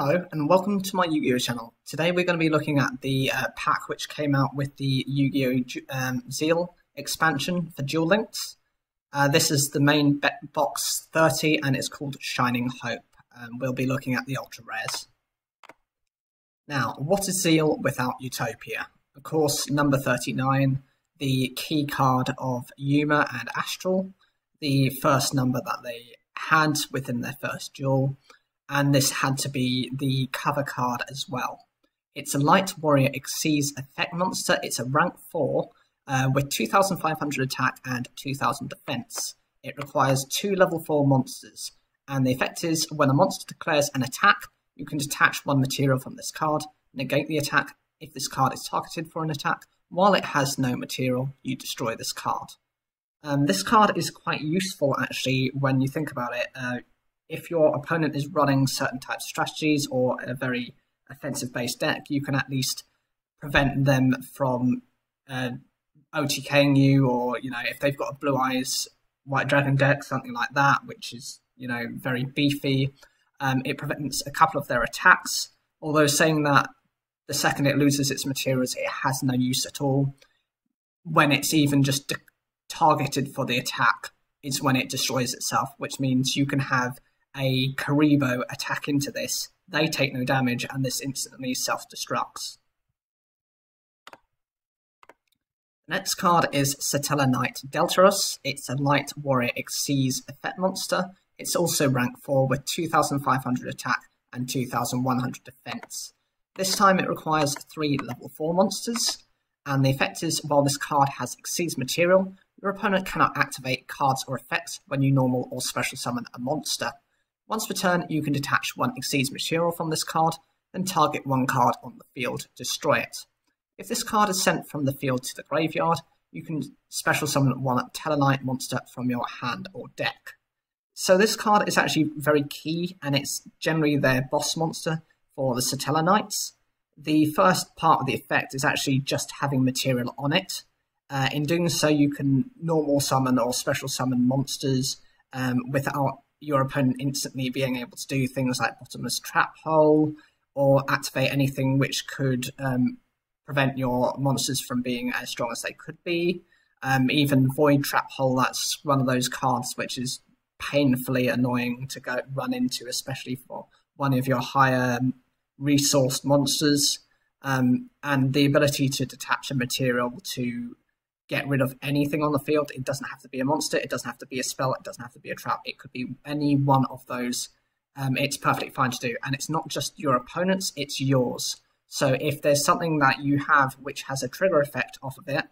Hello and welcome to my Yu-Gi-Oh channel. Today we're going to be looking at the pack which came out with the Yu-Gi-Oh Zeal expansion for Duel Links. This is the main box 30 and it's called Shining Hope. We'll be looking at the ultra rares. Now, what is Zeal without Utopia? Of course, number 39, the key card of Yuma and Astral, the first number that they had within their first duel. And this had to be the cover card as well. It's a Light Warrior Xyz effect monster. It's a rank 4 with 2,500 attack and 2,000 defense. It requires 2 level 4 monsters. And the effect is when a monster declares an attack, you can detach one material from this card, negate the attack. If this card is targeted for an attack, while it has no material, you destroy this card. This card is quite useful actually when you think about it. If your opponent is running certain types of strategies or a very offensive-based deck, you can at least prevent them from OTKing you, or if they've got a Blue Eyes White Dragon deck, something like that, which is very beefy. It prevents a couple of their attacks. Although saying that, the second it loses its materials, it has no use at all. When it's even just targeted for the attack, is when it destroys itself, which means you can have a Karibo attack into this, they take no damage, and this instantly self-destructs. Next card is Satella Knight Deltarus. It's a Light Warrior Xyz effect monster. It's also rank 4 with 2,500 attack and 2,100 defense. This time it requires 3 level 4 monsters, and the effect is while this card has Xyz material, your opponent cannot activate cards or effects when you normal or special summon a monster. Once per turn, you can detach 1 Xyz material from this card, then target 1 card on the field, destroy it. If this card is sent from the field to the graveyard, you can special summon 1 Satella Knight monster from your hand or deck. So this card is actually very key, and it's generally their boss monster for the Satella Knights. The first part of the effect is actually just having material on it. In doing so, you can normal summon or special summon monsters without your opponent instantly being able to do things like Bottomless Trap Hole or activate anything which could prevent your monsters from being as strong as they could be. Even Void Trap Hole, that's one of those cards which is painfully annoying to run into, especially for one of your higher resourced monsters. And the ability to detach a material to get rid of anything on the field. It doesn't have to be a monster, it doesn't have to be a spell, it doesn't have to be a trap, it could be any one of those. It's perfectly fine to do, and it's not just your opponent's, it's yours. So if there's something that you have which has a trigger effect off of it,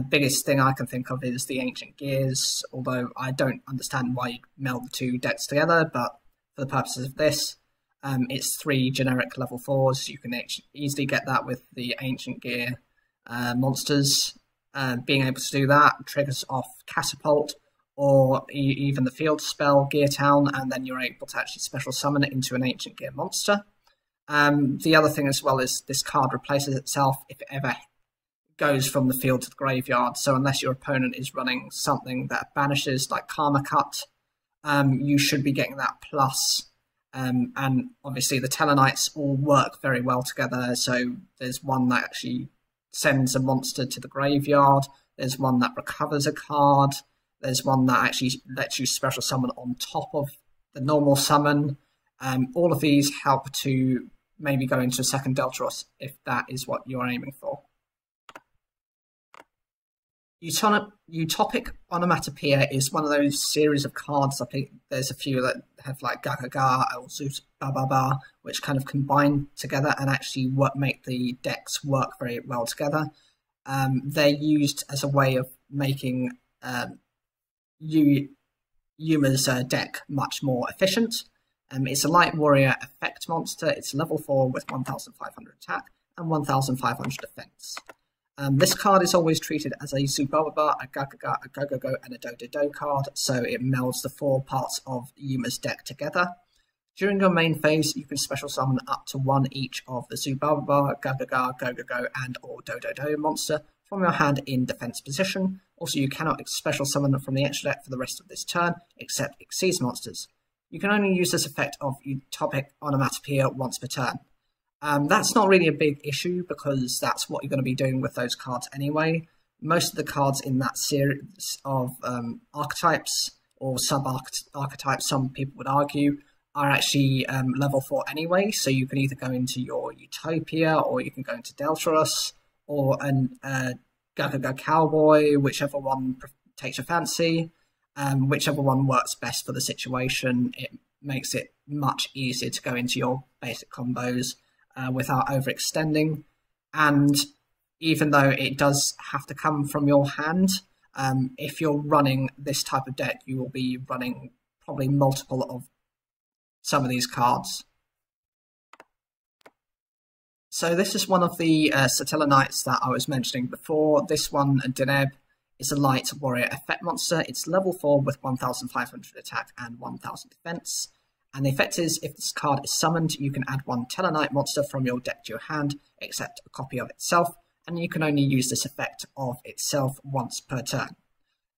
biggest thing I can think of is the Ancient Gears, although I don't understand why you meld the 2 decks together, but for the purposes of this, it's 3 generic level 4s. You can easily get that with the Ancient Gear monsters. Being able to do that triggers off Catapult or even the field spell Gear Town, and then you're able to actually special summon it into an Ancient Gear monster. The other thing as well is this card replaces itself if it ever goes from the field to the graveyard, so unless your opponent is running something that banishes like Karma Cut, you should be getting that plus. And obviously the Tellarknights all work very well together, so there's one that actually sends a monster to the graveyard, there's one that recovers a card, there's one that actually lets you special summon on top of the normal summon. All of these help to maybe go into a second Deltarus if that is what you're aiming for. Utopic Onomatopoeia is one of those series of cards. I think there's a few that have like Ga Ga Ga or Zoot Ba Ba Ba, which kind of combine together and actually make the decks work very well together. They're used as a way of making Yuma's deck much more efficient. It's a Light Warrior effect monster. It's level 4 with 1,500 attack and 1,500 defense. This card is always treated as a Zubaba, a Gagaga, a Gogogo, and a Dododo card, so it melds the 4 parts of Yuma's deck together. During your main phase, you can special summon up to 1 each of the Zubaba, Gagaga, Gogogo, and or Dododo monster from your hand in defense position. Also, you cannot special summon them from the extra deck for the rest of this turn, except Xyz monsters. You can only use this effect of utopic Onomatopoeia once per turn. That's not really a big issue because that's what you're going to be doing with those cards anyway. Most of the cards in that series of archetypes or sub-archetypes, some people would argue, are actually level 4 anyway, so you can either go into your Utopia, or you can go into Deltarus, or a Go Cowboy, whichever one takes your fancy, whichever one works best for the situation. It makes it much easier to go into your basic combos without overextending, and even though it does have to come from your hand, if you're running this type of deck, you will be running probably multiple of some of these cards. So this is one of the Satella Knights that I was mentioning before. This one, Deneb, is a light warrior effect monster. It's level 4 with 1500 attack and 1000 defense. And the effect is, if this card is summoned, you can add one Satella Knight monster from your deck to your hand, except a copy of itself, and you can only use this effect of itself once per turn.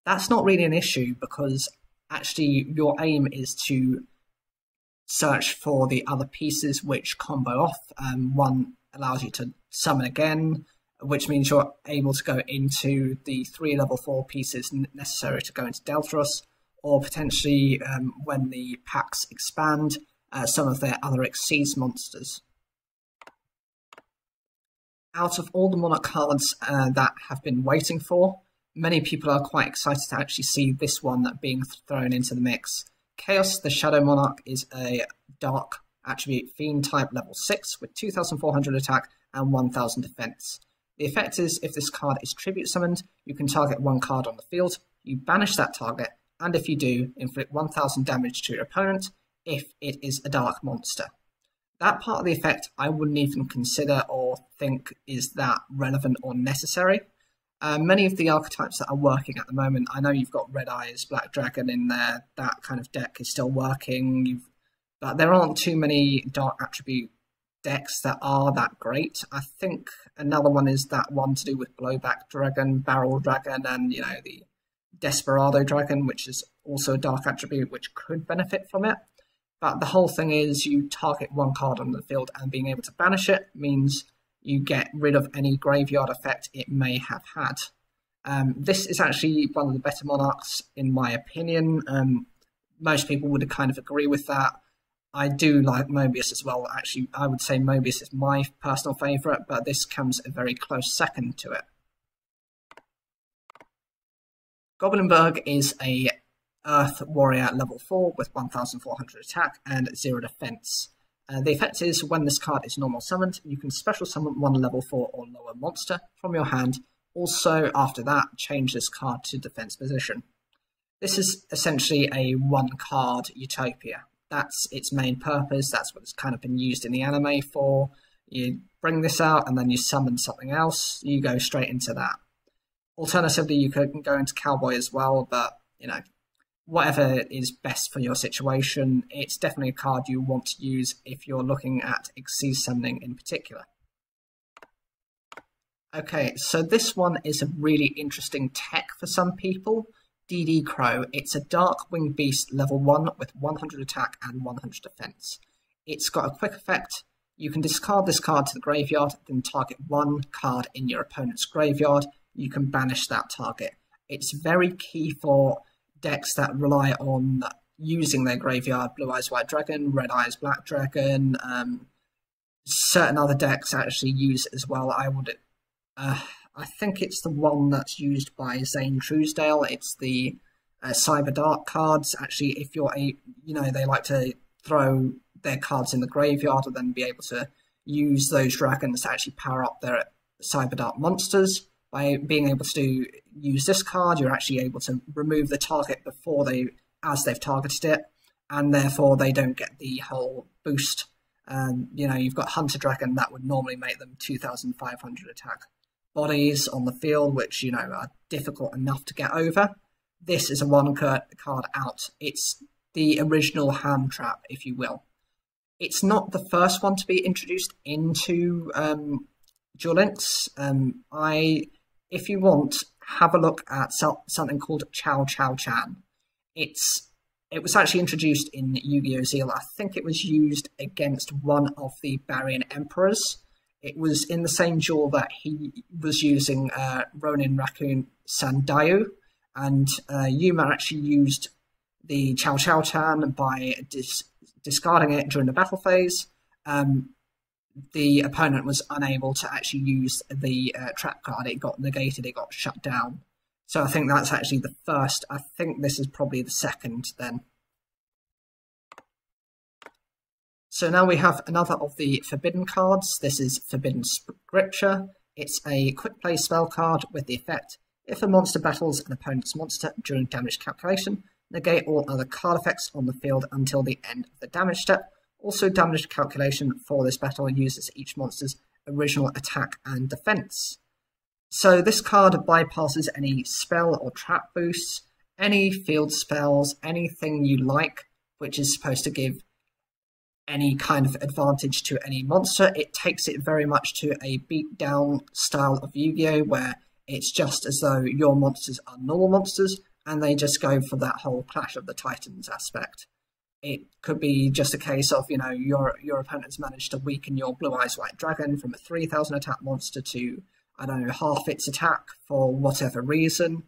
That's not really an issue because actually your aim is to search for the other pieces which combo off. One allows you to summon again, which means you're able to go into the 3 level 4 pieces necessary to go into Deltarus, or potentially when the packs expand, some of their other Exceeds monsters. Out of all the Monarch cards that have been waiting for, many people are quite excited to actually see this one being thrown into the mix. Chaos, the Shadow Monarch, is a dark attribute fiend type level 6 with 2400 attack and 1000 defense. The effect is, if this card is tribute summoned, you can target one card on the field, you banish that target, and if you do, inflict 1000 damage to your opponent if it is a dark monster. That part of the effect I wouldn't even consider or think is that relevant or necessary. Many of the archetypes that are working at the moment, I know you've got Red Eyes, Black Dragon in there, that kind of deck is still working, but there aren't too many dark attribute decks that are that great. I think another one is that one to do with Blowback Dragon, Barrel Dragon, and the Desperado Dragon, which is also a dark attribute which could benefit from it. But the whole thing is you target one card on the field, and being able to banish it means you get rid of any graveyard effect it may have had. This is actually one of the better Monarchs, in my opinion. Most people would kind of agree with that. I do like Mobius as well. Actually, I would say Mobius is my personal favourite, but this comes a very close second to it. Goblinburg is a Earth Warrior level 4 with 1400 attack and 0 defense. The effect is, when this card is normal summoned, you can special summon one level 4 or lower monster from your hand. Also, after that, change this card to defense position. This is essentially a one-card Utopia. That's its main purpose. That's what it's kind of been used in the anime for. You bring this out and then you summon something else. You go straight into that. Alternatively, you could go into Cowboy as well, but whatever is best for your situation, it's definitely a card you want to use if you're looking at Exceed summoning in particular. Okay, so this one is a really interesting tech for some people. DD Crow. It's a Dark Winged Beast level 1 with 100 attack and 100 defense. It's got a quick effect. You can discard this card to the graveyard, then target one card in your opponent's graveyard. You can banish that target. It's very key for decks that rely on using their graveyard. Blue Eyes White Dragon, Red Eyes Black Dragon. Certain other decks actually use it as well. I think it's the one that's used by Zane Truesdale. It's the Cyber Dark cards. Actually, if you're they like to throw their cards in the graveyard and then be able to use those dragons to actually power up their Cyber Dark monsters. By being able to use this card, you're actually able to remove the target as they've targeted it, and therefore they don't get the whole boost. You've got Hunter Dragon that would normally make them 2,500 attack bodies on the field, which are difficult enough to get over. This is a one card out. It's the original hand trap, if you will. It's not the first one to be introduced into Duel Links. If you want, have a look at something called Chow Chow Chan. It's It was actually introduced in Yu-Gi-Oh! Zeal. I think it was used against one of the Barian Emperors. It was in the same duel that he was using Ronin Raccoon Sandayu, and Yuma actually used the Chow Chow Chan by discarding it during the battle phase. The opponent was unable to actually use the trap card. It got negated, it got shut down. So I think that's actually the first. I think this is probably the second then. So now we have another of the forbidden cards. This is Forbidden Scripture. It's a quick play spell card with the effect: if a monster battles an opponent's monster during damage calculation, negate all other card effects on the field until the end of the damage step. Also, damage calculation for this battle uses each monster's original attack and defense. So this card bypasses any spell or trap boosts, any field spells, anything you like, which is supposed to give any kind of advantage to any monster. It takes it very much to a beat-down style of Yu-Gi-Oh! Where it's just as though your monsters are normal monsters, and they just go for that whole Clash of the Titans aspect. It could be just a case of, you know, your opponent's managed to weaken your Blue Eyes White Dragon from a 3,000 attack monster to, I don't know, half its attack for whatever reason.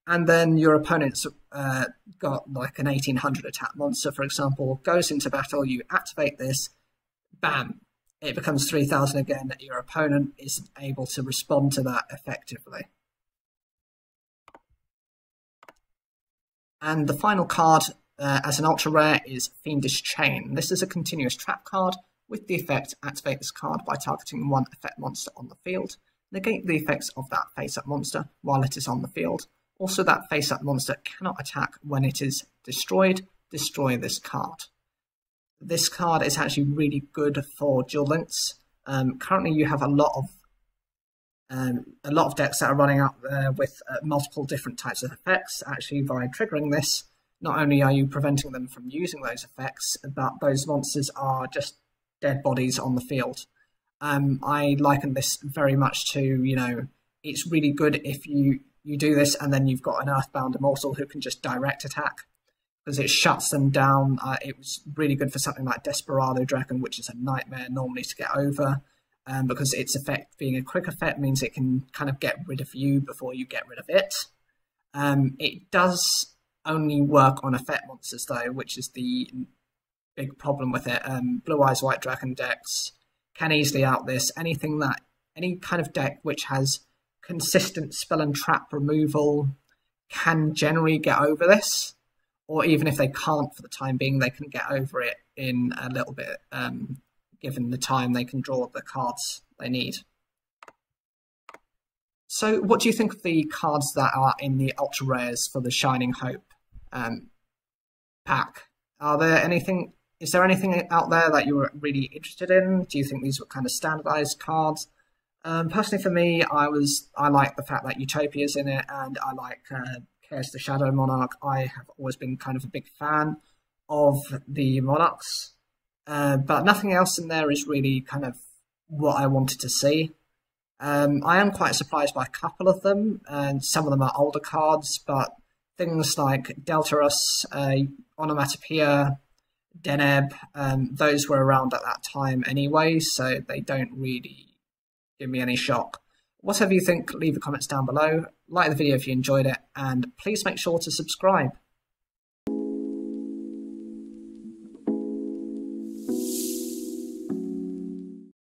And then your opponent's got like an 1,800 attack monster, for example, goes into battle, you activate this, bam, it becomes 3,000 again. Your opponent isn't able to respond to that effectively. And the final card as an ultra rare is Fiendish Chain. This is a continuous trap card with the effect: activate this card by targeting one effect monster on the field. Negate the effects of that face-up monster while it is on the field. Also, that face-up monster cannot attack when it is destroyed. Destroy this card. This card is actually really good for duel links. Currently, you have a lot of decks that are running out there with multiple different types of effects. Actually, by triggering this, not only are you preventing them from using those effects, but those monsters are just dead bodies on the field. I liken this very much to, you know, it's really good if you do this and then you've got an Earthbound Immortal who can just direct attack, because it shuts them down. It was really good for something like Desperado Dragon, which is a nightmare normally to get over, because its effect being a quick effect means it can kind of get rid of you before you get rid of it. It does only work on effect monsters though, which is the big problem with it. Blue Eyes White Dragon decks can easily out this. Any kind of deck which has consistent spell and trap removal can generally get over this, or even if they can't for the time being, they can get over it in a little bit, given the time they can draw the cards they need. So what do you think of the cards that are in the ultra rares for the Shining Hope pack? Is there anything out there that you're really interested in? Do you think these were kind of standardized cards? Personally for me, I like the fact that Utopia's in it, and I like Chaos the Shadow Monarch. I have always been kind of a big fan of the Monarchs, but nothing else in there is really kind of what I wanted to see. I am quite surprised by a couple of them, and some of them are older cards, but things like Deltarus, Onomatopoeia, Deneb, those were around at that time anyway, so they don't really give me any shock. Whatever you think, leave the comments down below, like the video if you enjoyed it, and please make sure to subscribe.